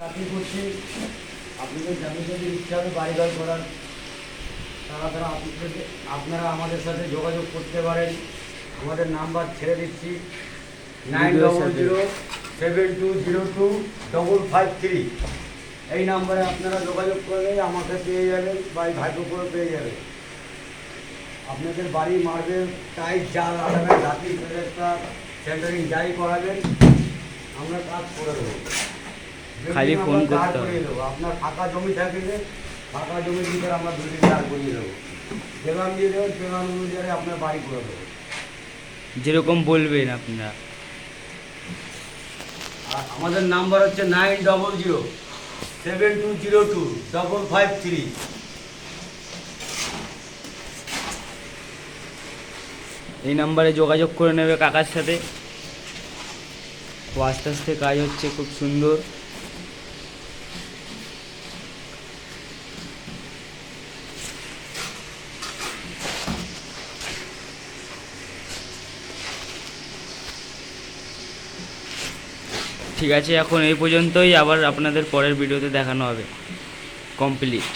চাকরি করছি, আপনাদের যাদের যদি ইচ্ছা হবে বাড়িঘর করার, তারা আপনারা আমাদের সাথে যোগাযোগ করতে পারেন। আমাদের নাম্বার ছেড়ে দিচ্ছি 9007202553। এই নাম্বারে আপনারা যোগাযোগ করলে আমাকে পেয়ে যাবেন বা এই ভাইপো করে পেয়ে যাবেন। আপনাদের বাড়ি মার্বেল টাইট যা লাগাবেন, রাত্রি প্রেসার সেন্টারিং যাই করাবেন আমরা কাজ করে দেবো। খালি ফোন করতে হবে। আপনার ফাঁকা জমি থাকলে ফাঁকা জমির ভিতরে আমরা বিল্ডিং দাঁড় করিয়ে দেবো। যেরকম দিয়ে দেবো সেরকম অনুযায়ী আপনার বাড়ি করে দেবো, যেরকম বলবেন আপনারা। আর আমাদের নাম্বার হচ্ছে 9007202553। এই নাম্বারে যোগাযোগ করে নেবে কাকার সাথে। ও আস্তে আস্তে কাজ হচ্ছে খুব সুন্দর। ঠিক আছে, এখন এই পর্যন্তই। আবার আপনাদের পরের ভিডিওতে দেখানো হবে কমপ্লিট।